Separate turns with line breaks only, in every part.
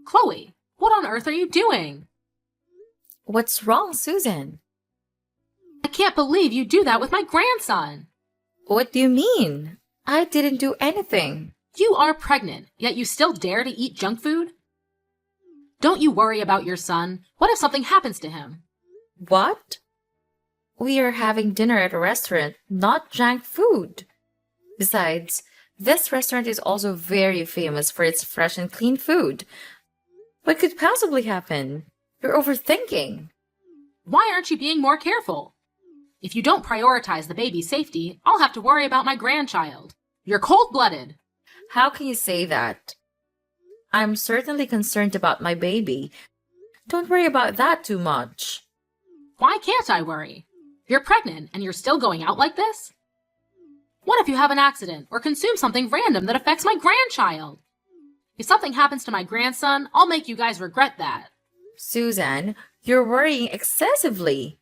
Chloe, what on earth are you doing?
What's wrong, Susan?
I can't believe you do that with my grandson.
What do you mean? I didn't do anything.
You are pregnant, yet you still dare to eat junk food? Don't you worry about your son? What if something happens to him?
What? We are having dinner at a restaurant, not junk food. Besides, this restaurant is also very famous for its fresh and clean food. What could possibly happen? You're overthinking.
Why aren't you being more careful? If you don't prioritize the baby's safety, I'll have to worry about my grandchild. You're cold-blooded.
How can you say that? I'm certainly concerned about my baby. Don't worry about that too much.
Why can't I worry? You're pregnant and you're still going out like this? What if you have an accident or consume something random that affects my grandchild? If something happens to my grandson, I'll make you guys regret that.
Susan, you're worrying excessively.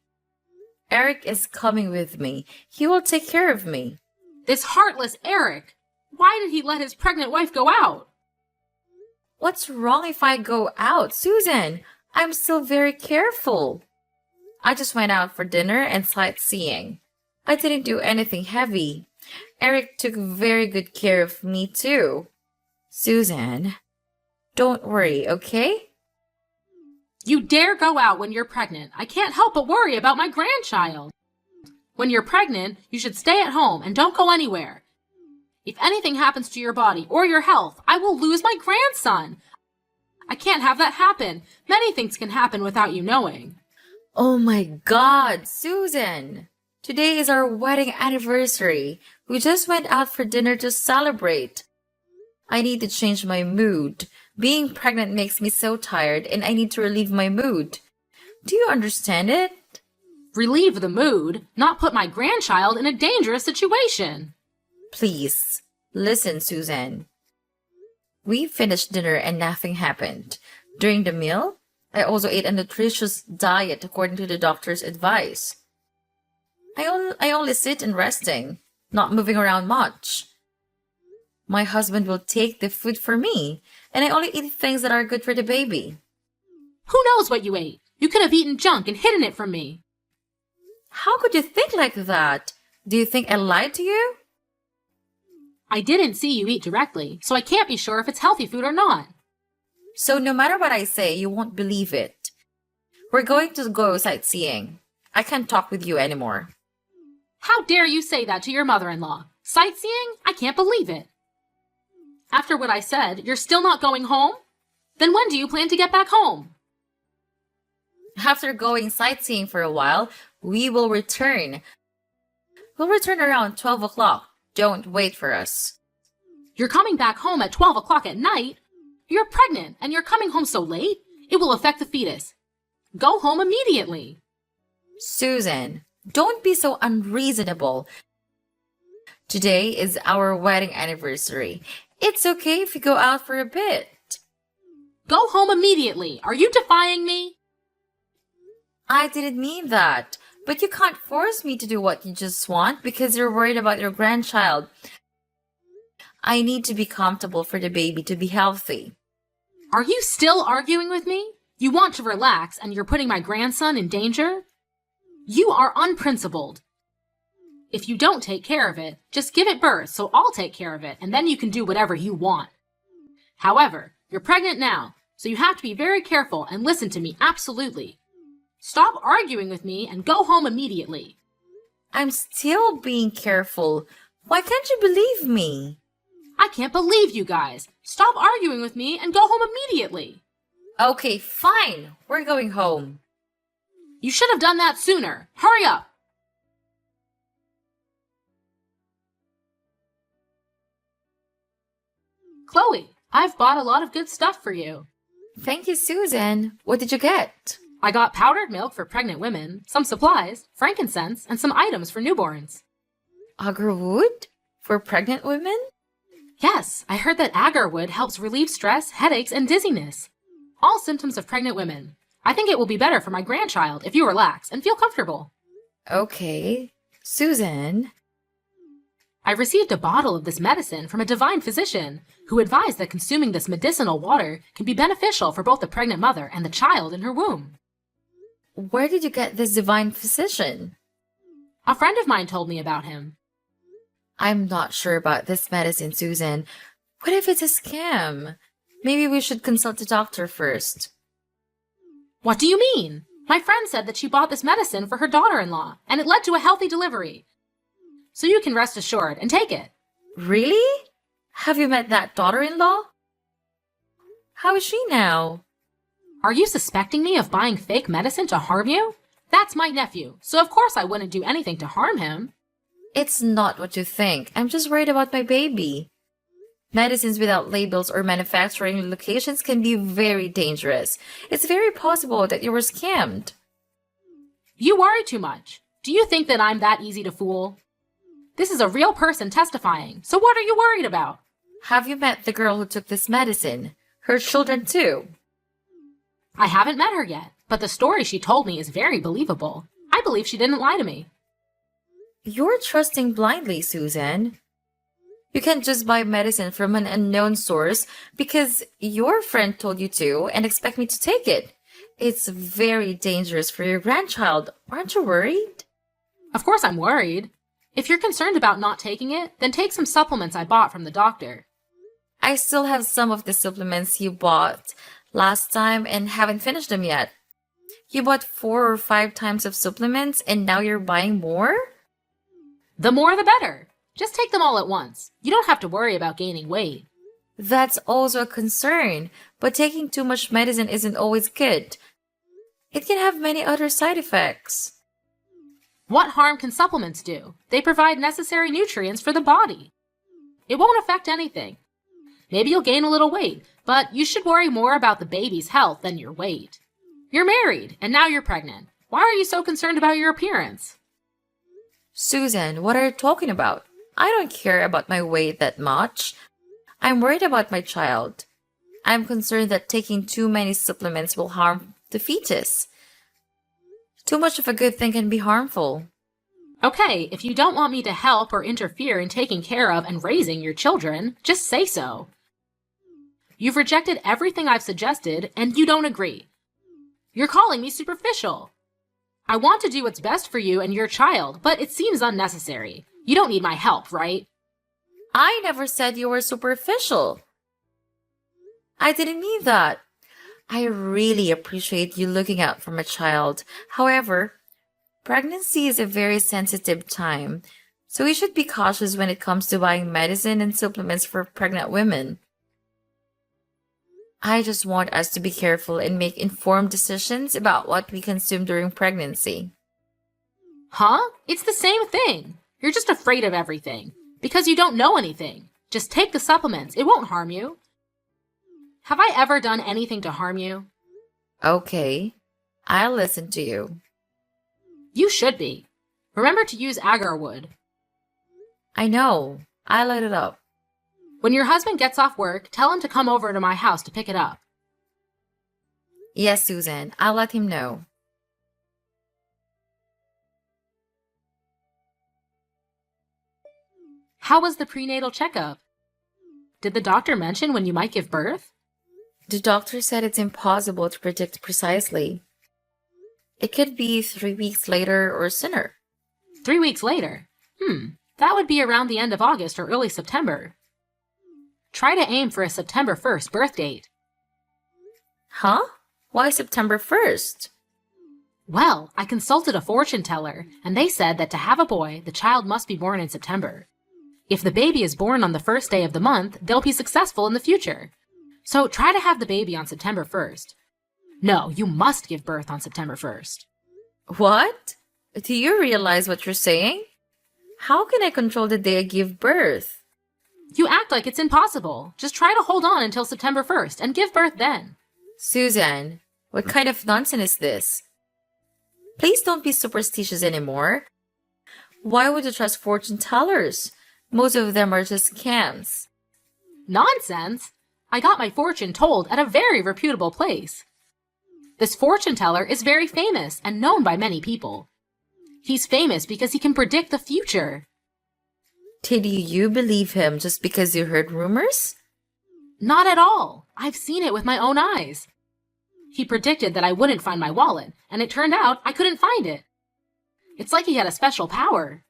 Eric is coming with me. He will take care of me.
This heartless Eric! Why did he let his pregnant wife go out?
What's wrong if I go out, Susan? I'm still very careful. I just went out for dinner and sightseeing. I didn't do anything heavy. Eric took very good care of me too. Susan, don't worry, okay?
You dare go out when you're pregnant. I can't help but worry about my grandchild. When you're pregnant, you should stay at home and don't go anywhere. If anything happens to your body or your health, I will lose my grandson. I can't have that happen. Many things can happen without you knowing.
Oh my God, Susan! Today is our wedding anniversary. We just went out for dinner to celebrate. I need to change my mood. Being pregnant makes me so tired and I need to relieve my mood. Do you understand it?
Relieve the mood, not put my grandchild in a dangerous situation.
Please, listen, Susan. We finished dinner and nothing happened. During the meal, I also ate a nutritious diet according to the doctor's advice. I only sit and resting, not moving around much. My husband will take the food for me, and I only eat things that are good for the baby.
Who knows what you ate? You could have eaten junk and hidden it from me.
How could you think like that? Do you think I lied to you?
I didn't see you eat directly, so I can't be sure if it's healthy food or not.
So no matter what I say, you won't believe it. We're going to go sightseeing. I can't talk with you anymore.
How dare you say that to your mother-in-law? Sightseeing? I can't believe it. After what I said, you're still not going home? Then when do you plan to get back home?
After going sightseeing for a while, we will return. We'll return around 12 o'clock. Don't wait for us.
You're coming back home at 12 o'clock at night? You're pregnant and you're coming home so late? It will affect the fetus. Go home immediately.
Susan, don't be so unreasonable. Today is our wedding anniversary. It's okay if you go out for a bit.
Go home immediately. Are you defying me?
I didn't mean that. But you can't force me to do what you just want because you're worried about your grandchild. I need to be comfortable for the baby to be healthy.
Are you still arguing with me? You want to relax and you're putting my grandson in danger? You are unprincipled. If you don't take care of it, just give it birth so I'll take care of it and then you can do whatever you want. However, you're pregnant now, so you have to be very careful and listen to me absolutely. Stop arguing with me and go home immediately.
I'm still being careful. Why can't you believe me?
I can't believe you guys. Stop arguing with me and go home immediately.
Okay, fine. We're going home.
You should have done that sooner. Hurry up. Chloe, I've bought a lot of good stuff for you.
Thank you, Susan. What did you get?
I got powdered milk for pregnant women, some supplies, frankincense, and some items for newborns.
Agarwood? For pregnant women?
Yes, I heard that agarwood helps relieve stress, headaches, and dizziness. All symptoms of pregnant women. I think it will be better for my grandchild if you relax and feel comfortable.
Okay. Susan?
I received a bottle of this medicine from a divine physician who advised that consuming this medicinal water can be beneficial for both the pregnant mother and the child in her womb.
Where did you get this divine physician?
A friend of mine told me about him.
I'm not sure about this medicine, Susan. What if it's a scam? Maybe we should consult a doctor first.
What do you mean? My friend said that she bought this medicine for her daughter-in-law, and it led to a healthy delivery. So you can rest assured and take it.
Really? Have you met that daughter-in-law? How is she now?
Are you suspecting me of buying fake medicine to harm you? That's my nephew, so of course I wouldn't do anything to harm him.
It's not what you think. I'm just worried about my baby. Medicines without labels or manufacturing locations can be very dangerous. It's very possible that you were scammed.
You worry too much. Do you think that I'm that easy to fool? This is a real person testifying, so what are you worried about?
Have you met the girl who took this medicine? Her children too?
I haven't met her yet, but the story she told me is very believable. I believe she didn't lie to me.
You're trusting blindly, Susan. You can't just buy medicine from an unknown source because your friend told you to and expect me to take it. It's very dangerous for your grandchild. Aren't you worried?
Of course I'm worried. If you're concerned about not taking it, then take some supplements I bought from the doctor.
I still have some of the supplements you bought last time and haven't finished them yet. You bought 4 or 5 times of supplements and now you're buying more?
The more the better. Just take them all at once. You don't have to worry about gaining weight.
That's also a concern, but taking too much medicine isn't always good. It can have many other side effects.
What harm can supplements do? They provide necessary nutrients for the body. It won't affect anything. Maybe you'll gain a little weight, but you should worry more about the baby's health than your weight. You're married, and now you're pregnant. Why are you so concerned about your appearance?
Susan, what are you talking about? I don't care about my weight that much. I'm worried about my child. I'm concerned that taking too many supplements will harm the fetus. Too much of a good thing can be harmful.
Okay, if you don't want me to help or interfere in taking care of and raising your children, just say so. You've rejected everything I've suggested, and you don't agree. You're calling me superficial. I want to do what's best for you and your child, but it seems unnecessary. You don't need my help, right?
I never said you were superficial. I didn't mean that. I really appreciate you looking out for my child. However, pregnancy is a very sensitive time, so we should be cautious when it comes to buying medicine and supplements for pregnant women. I just want us to be careful and make informed decisions about what we consume during pregnancy.
Huh? It's the same thing. You're just afraid of everything. Because you don't know anything. Just take the supplements. It won't harm you. Have I ever done anything to harm you?
Okay, I'll listen to you.
You should be. Remember to use agar wood.
I know. I'll light it up.
When your husband gets off work, tell him to come over to my house to pick it up.
Yes, Susan, I'll let him know.
How was the prenatal checkup? Did the doctor mention when you might give birth?
The doctor said it's impossible to predict precisely. It could be 3 weeks later or sooner.
3 weeks later? That would be around the end of August or early September. Try to aim for a September 1st birth date.
Huh? Why September 1st?
Well, I consulted a fortune teller, and they said that to have a boy, the child must be born in September. If the baby is born on the first day of the month, they'll be successful in the future. So try to have the baby on September 1st. No, you must give birth on September 1st.
What? Do you realize what you're saying? How can I control the day I give birth?
You act like it's impossible. Just try to hold on until September 1st and give birth then.
Susan, what kind of nonsense is this? Please don't be superstitious anymore. Why would you trust fortune tellers? Most of them are just scams.
Nonsense! I got my fortune told at a very reputable place. This fortune teller is very famous and known by many people. He's famous because he can predict the future.
Did you believe him just because you heard rumors?
Not at all. I've seen it with my own eyes. He predicted that I wouldn't find my wallet, and it turned out I couldn't find it. It's like he had a special power.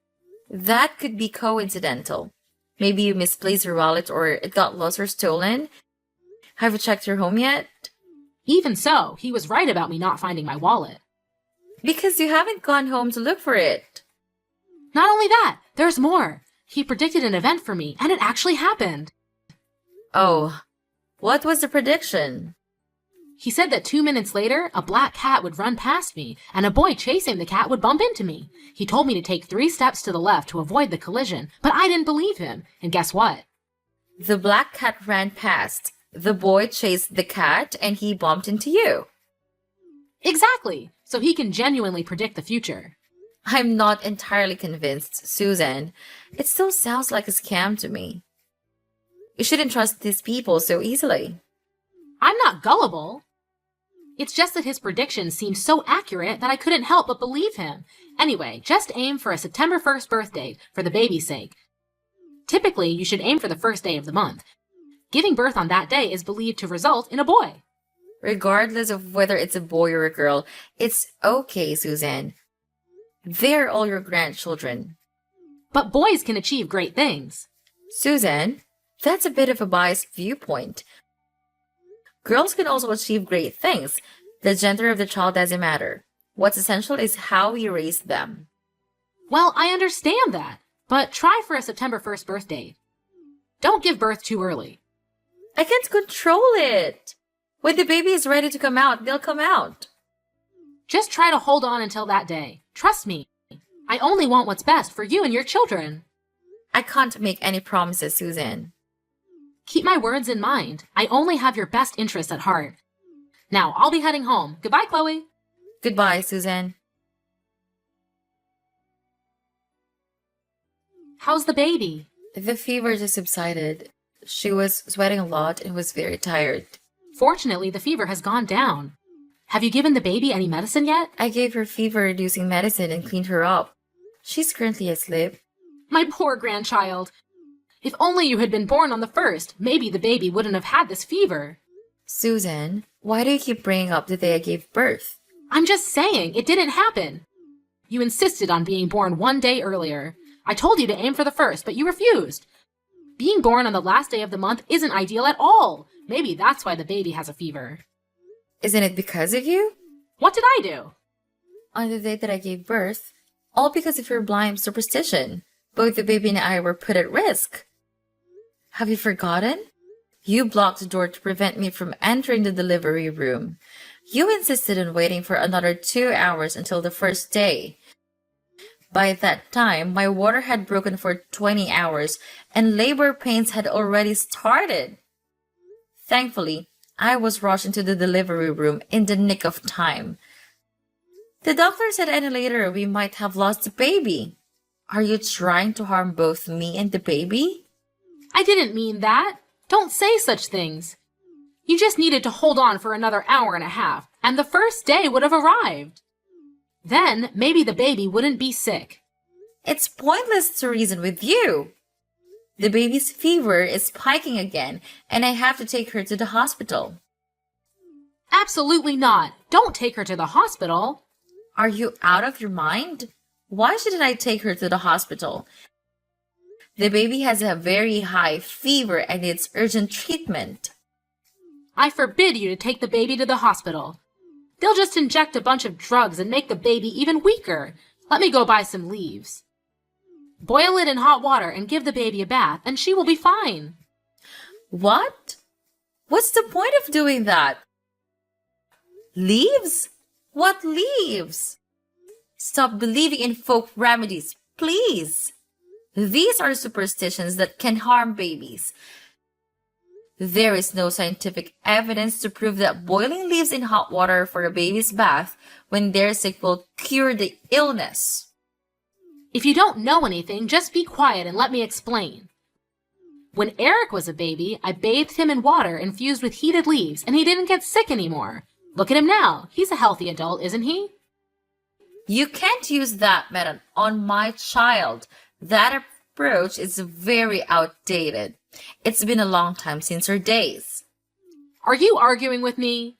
That could be coincidental. Maybe you misplaced your wallet or it got lost or stolen. Have you checked your home yet?
Even so, he was right about me not finding my wallet.
Because you haven't gone home to look for it.
Not only that, there's more. He predicted an event for me, and it actually happened.
Oh, what was the prediction?
He said that 2 minutes later, a black cat would run past me, and a boy chasing the cat would bump into me. He told me to take 3 steps to the left to avoid the collision, but I didn't believe him. And guess what?
The black cat ran past. The boy chased the cat, and he bumped into you.
Exactly. So he can genuinely predict the future.
I'm not entirely convinced, Susan. It still sounds like a scam to me. You shouldn't trust these people so easily.
I'm not gullible. It's just that his predictions seemed so accurate that I couldn't help but believe him. Anyway, just aim for a September 1st birthday for the baby's sake. Typically, you should aim for the first day of the month. Giving birth on that day is believed to result in a boy.
Regardless of whether it's a boy or a girl, it's okay, Susan. They're all your grandchildren.
But boys can achieve great things.
Susan, that's a bit of a biased viewpoint. Girls can also achieve great things. The gender of the child doesn't matter. What's essential is how we raise them.
Well, I understand that, but try for a September 1st birthday. Don't give birth too early.
I can't control it. When the baby is ready to come out, they'll come out.
Just try to hold on until that day. Trust me. I only want what's best for you and your children.
I can't make any promises, Susan.
Keep my words in mind. I only have your best interests at heart. Now, I'll be heading home. Goodbye, Chloe.
Goodbye, Susan.
How's the baby?
The fever just subsided. She was sweating a lot and was very tired.
Fortunately, the fever has gone down. Have you given the baby any medicine yet?
I gave her fever-reducing medicine and cleaned her up. She's currently asleep.
My poor grandchild. If only you had been born on the 1st, maybe the baby wouldn't have had this fever.
Susan, why do you keep bringing up the day I gave birth?
I'm just saying, it didn't happen. You insisted on being born 1 day earlier. I told you to aim for the 1st, but you refused. Being born on the last day of the month isn't ideal at all. Maybe that's why the baby has a fever.
Isn't it because of you?
What did I do?
On the day that I gave birth, all because of your blind superstition, both the baby and I were put at risk. Have you forgotten? You blocked the door to prevent me from entering the delivery room. You insisted on waiting for another 2 hours until the 1st day. By that time, my water had broken for 20 hours and labor pains had already started. Thankfully, I was rushed into the delivery room in the nick of time. The doctor said any later we might have lost the baby. Are you trying to harm both me and the baby?
I didn't mean that. Don't say such things. You just needed to hold on for another hour and a half, and the 1st day would have arrived. Then, maybe the baby wouldn't be sick.
It's pointless to reason with you. The baby's fever is spiking again, and I have to take her to the hospital.
Absolutely not. Don't take her to the hospital.
Are you out of your mind? Why shouldn't I take her to the hospital? The baby has a very high fever and needs urgent treatment.
I forbid you to take the baby to the hospital. They'll just inject a bunch of drugs and make the baby even weaker. Let me go buy some leaves. Boil it in hot water and give the baby a bath, and she will be fine.
What? What's the point of doing that? Leaves? What leaves? Stop believing in folk remedies, please. These are superstitions that can harm babies. There is no scientific evidence to prove that boiling leaves in hot water for a baby's bath when they're sick will cure the illness.
If you don't know anything, just be quiet and let me explain. When Eric was a baby, I bathed him in water infused with heated leaves, and he didn't get sick anymore. Look at him now. He's a healthy adult, isn't he?
You can't use that method on my child. That approach is very outdated. It's been a long time since her days.
Are you arguing with me?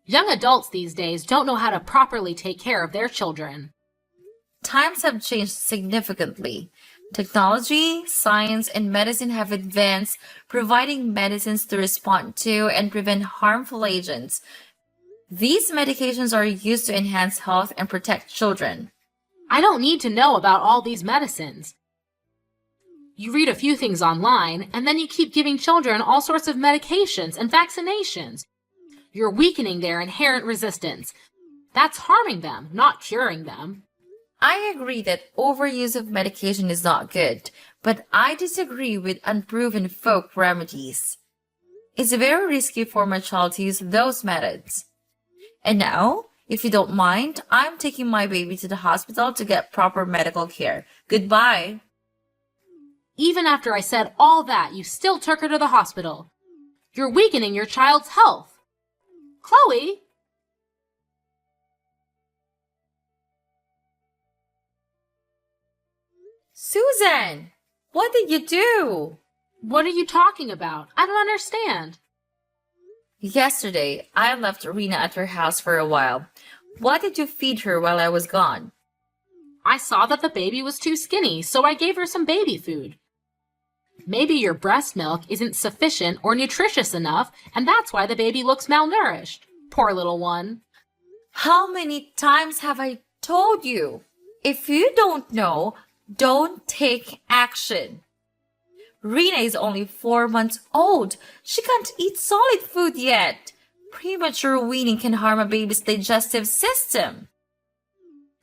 Young adults these days don't know how to properly take care of their children.
Times have changed significantly. Technology, science, and medicine have advanced, providing medicines to respond to and prevent harmful agents. These medications are used to enhance health and protect children.
I don't need to know about all these medicines. You read a few things online, and then you keep giving children all sorts of medications and vaccinations. You're weakening their inherent resistance. That's harming them, not curing them.
I agree that overuse of medication is not good, but I disagree with unproven folk remedies. It's very risky for my child to use those methods. And now, if you don't mind, I'm taking my baby to the hospital to get proper medical care. Goodbye.
Even after I said all that, you still took her to the hospital. You're weakening your child's health. Chloe!
Susan, what did you do?
What are you talking about? I don't understand.
Yesterday, I left Rena at her house for a while. What did you feed her while I was gone?
I saw that the baby was too skinny, so I gave her some baby food. Maybe your breast milk isn't sufficient or nutritious enough, and that's why the baby looks malnourished. Poor little one.
How many times have I told you? If you don't know, don't take action. Rena is only 4 months old. She can't eat solid food yet. Premature weaning can harm a baby's digestive system.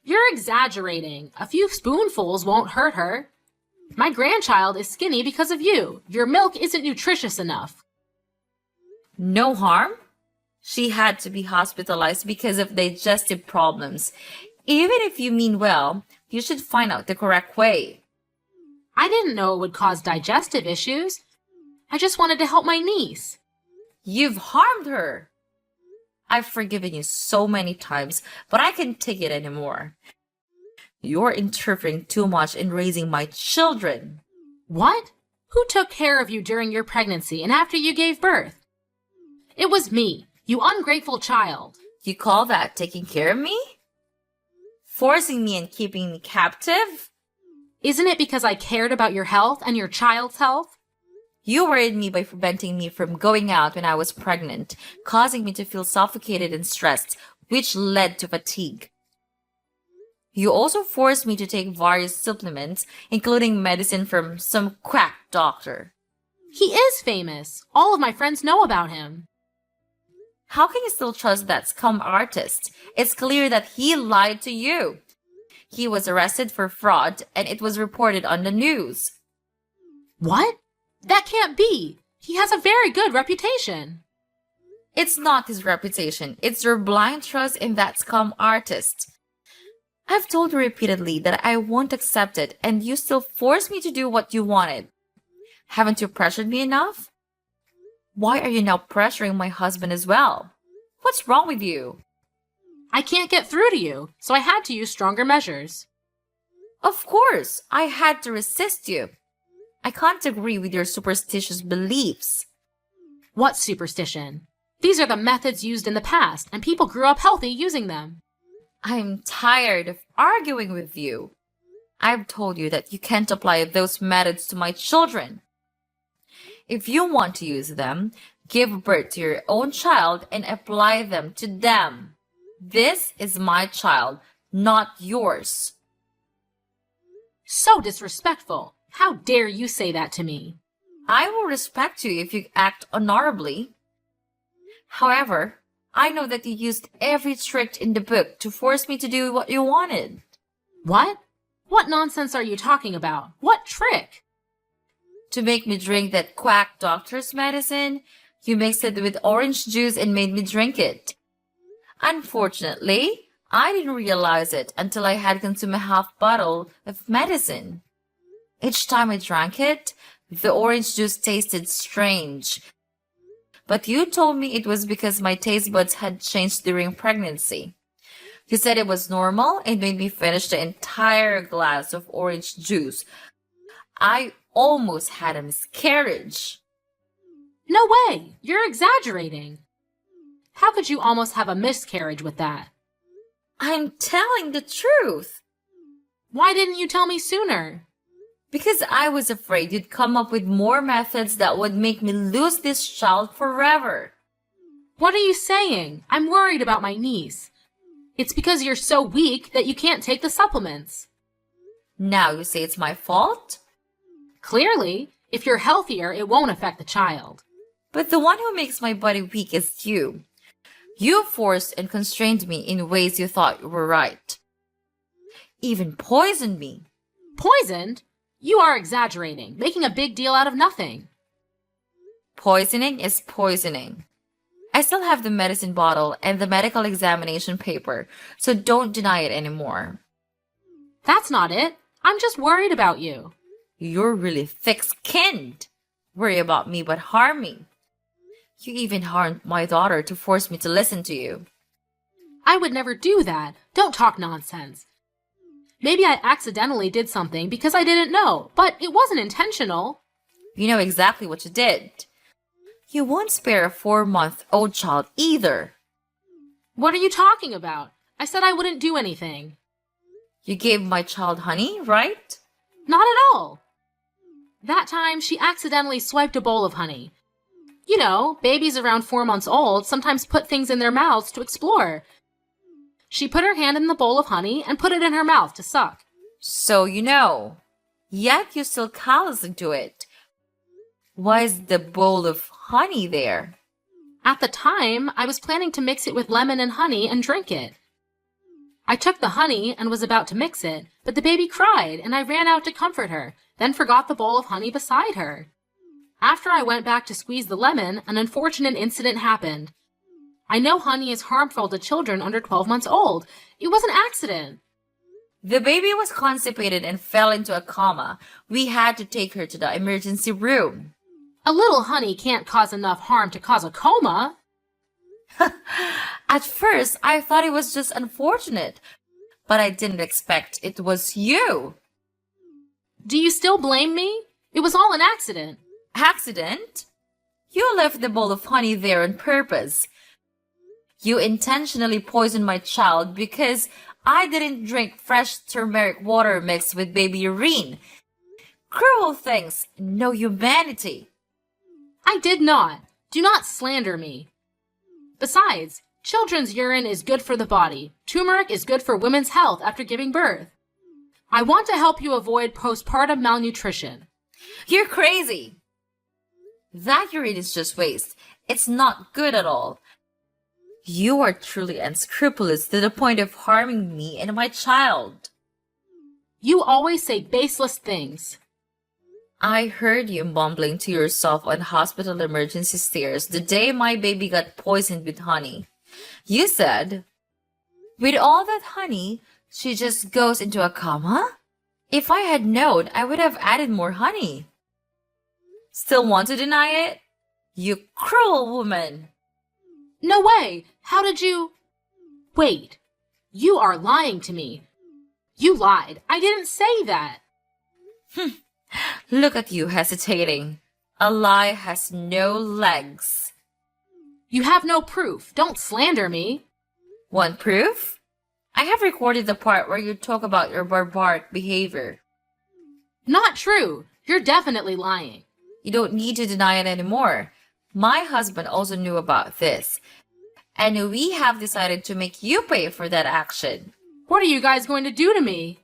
You're exaggerating. A few spoonfuls won't hurt her. My grandchild is skinny because of you. Your milk isn't nutritious enough.
No harm? She had to be hospitalized because of digestive problems. Even if you mean well, you should find out the correct way.
I didn't know it would cause digestive issues. I just wanted to help my niece.
You've harmed her. I've forgiven you so many times, but I can't take it anymore. You're interfering too much in raising my children.
What? Who took care of you during your pregnancy and after you gave birth? It was me, you ungrateful child.
You call that taking care of me? Forcing me and keeping me captive?
Isn't it because I cared about your health and your child's health?
You worried me by preventing me from going out when I was pregnant, causing me to feel suffocated and stressed, which led to fatigue. You also forced me to take various supplements, including medicine from some quack doctor.
He is famous. All of my friends know about him.
How can you still trust that scum artist? It's clear that he lied to you. He was arrested for fraud, and it was reported on the news.
What? That can't be. He has a very good reputation.
It's not his reputation. It's your blind trust in that scum artist. I've told you repeatedly that I won't accept it, and you still force me to do what you wanted. Haven't you pressured me enough? Why are you now pressuring my husband as well? What's wrong with you?
I can't get through to you, so I had to use stronger measures.
Of course, I had to resist you. I can't agree with your superstitious beliefs.
What superstition? These are the methods used in the past, and people grew up healthy using them.
I'm tired of arguing with you. I've told you that you can't apply those methods to my children. If you want to use them, give birth to your own child and apply them to them. This is my child, not yours.
So disrespectful. How dare you say that to me?
I will respect you if you act honorably. However, I know that you used every trick in the book to force me to do what you wanted.
What? What nonsense are you talking about? What trick?
To make me drink that quack doctor's medicine, you mixed it with orange juice and made me drink it. Unfortunately, I didn't realize it until I had consumed a half bottle of medicine. Each time I drank it, the orange juice tasted strange. But you told me it was because my taste buds had changed during pregnancy. You said it was normal and made me finish the entire glass of orange juice. I almost had a miscarriage.
No way! You're exaggerating. How could you almost have a miscarriage with that?
I'm telling the truth.
Why didn't you tell me sooner?
Because I was afraid you'd come up with more methods that would make me lose this child forever.
What are you saying? I'm worried about my niece. It's because you're so weak that you can't take the supplements.
Now you say it's my fault?
Clearly, if you're healthier, it won't affect the child.
But the one who makes my body weak is you. You forced and constrained me in ways you thought were right. Even poisoned me.
Poisoned? You are exaggerating, making a big deal out of nothing.
Poisoning is poisoning. I still have the medicine bottle and the medical examination paper, so don't deny it anymore.
That's not it. I'm just worried about you.
You're really thick-skinned. Worry about me but harm me. You even harmed my daughter to force me to listen to you.
I would never do that. Don't talk nonsense. Maybe I accidentally did something because I didn't know, but it wasn't intentional.
You know exactly what you did. You won't spare a 4-month-old child either.
What are you talking about? I said I wouldn't do anything.
You gave my child honey, right?
Not at all. That time, she accidentally swiped a bowl of honey. You know, babies around 4 months old sometimes put things in their mouths to explore. She put her hand in the bowl of honey and put it in her mouth to suck.
So you know. Yet you still callously do it. Why is the bowl of honey there?
At the time, I was planning to mix it with lemon and honey and drink it. I took the honey and was about to mix it, but the baby cried and I ran out to comfort her, then forgot the bowl of honey beside her. After I went back to squeeze the lemon, an unfortunate incident happened. I know honey is harmful to children under 12 months old. It was an accident.
The baby was constipated and fell into a coma. We had to take her to the emergency room.
A little honey can't cause enough harm to cause a coma.
At first, I thought it was just unfortunate, but I didn't expect it was you.
Do you still blame me? It was all an accident.
Accident? You left the bowl of honey there on purpose. You intentionally poisoned my child because I didn't drink fresh turmeric water mixed with baby urine. Cruel things, no humanity.
I did not. Do not slander me. Besides, children's urine is good for the body. Turmeric is good for women's health after giving birth. I want to help you avoid postpartum malnutrition.
You're crazy. That urine is just waste. It's not good at all. You are truly unscrupulous to the point of harming me and my child.
You always say baseless things.
I heard you mumbling to yourself on hospital emergency stairs the day my baby got poisoned with honey. You said, "With all that honey, she just goes into a coma?" If I had known, I would have added more honey. Still want to deny it? You cruel woman!
No way! How did you... Wait. You are lying to me. You lied. I didn't say that.
Look at you hesitating. A lie has no legs.
You have no proof. Don't slander me.
Want proof? I have recorded the part where you talk about your barbaric behavior.
Not true. You're definitely lying.
You don't need to deny it anymore. My husband also knew about this, and we have decided to make you pay for that action.
What are you guys going to do to me?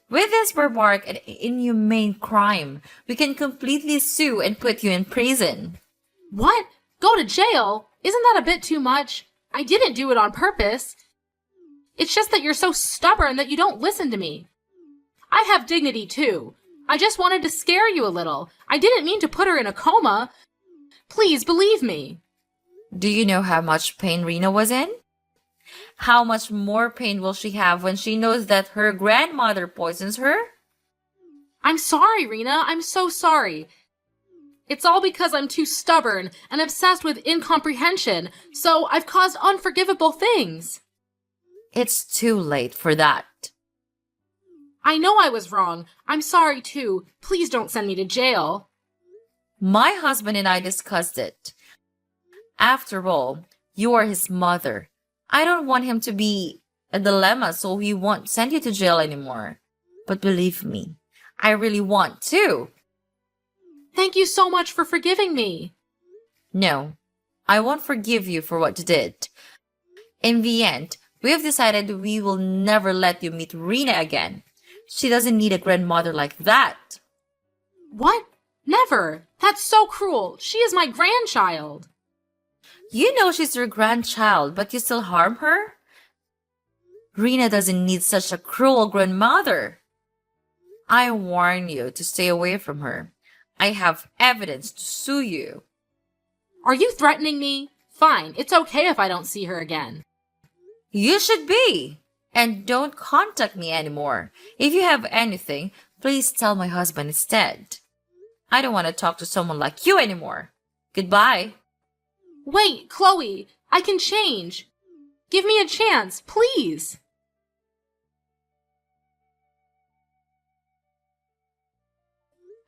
With this barbaric and inhumane crime, we can completely sue and put you in prison.
What? Go to jail? Isn't that a bit too much? I didn't do it on purpose. It's just that you're so stubborn that you don't listen to me. I have dignity too. I just wanted to scare you a little. I didn't mean to put her in a coma. Please believe me.
Do you know how much pain Rena was in? How much more pain will she have when she knows that her grandmother poisons her?
I'm sorry, Rena. I'm so sorry. It's all because I'm too stubborn and obsessed with incomprehension, so I've caused unforgivable things.
It's too late for that.
I know I was wrong. I'm sorry too. Please don't send me to jail.
My husband and I discussed it. After all, you are his mother. I don't want him to be a dilemma, so he won't send you to jail anymore. But believe me, I really want to.
Thank you so much for forgiving me.
No, I won't forgive you for what you did. In the end, we have decided we will never let you meet Rena again. She doesn't need a grandmother like that.
What? Never. That's so cruel. She is my grandchild.
You know she's your grandchild, but you still harm her? Rena doesn't need such a cruel grandmother. I warn you to stay away from her. I have evidence to sue you.
Are you threatening me? Fine, it's okay if I don't see her again.
You should be. And don't contact me anymore. If you have anything, please tell my husband instead. I don't want to talk to someone like you anymore. Goodbye.
Wait, Chloe, I can change. Give me a chance, please.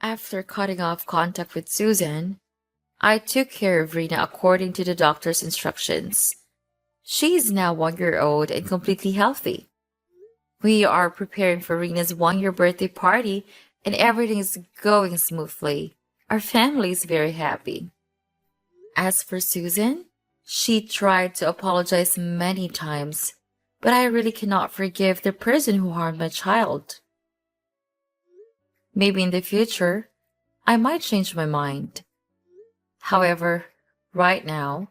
After cutting off contact with Susan, I took care of Rena according to the doctor's instructions. She is now 1 year old and completely healthy. We are preparing for Rena's 1 year birthday party and everything is going smoothly. Our family is very happy. As for Susan, she tried to apologize many times, but I really cannot forgive the person who harmed my child. Maybe in the future, I might change my mind. However, right now,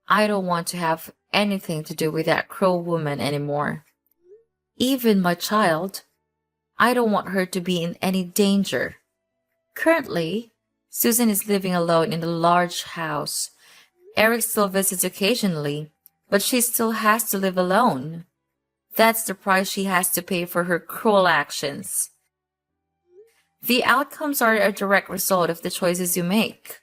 I don't want to have anything to do with that cruel woman anymore. Even my child, I don't want her to be in any danger. Currently, Susan is living alone in a large house. Eric still visits occasionally, but she still has to live alone. That's the price she has to pay for her cruel actions. The outcomes are a direct result of the choices you make.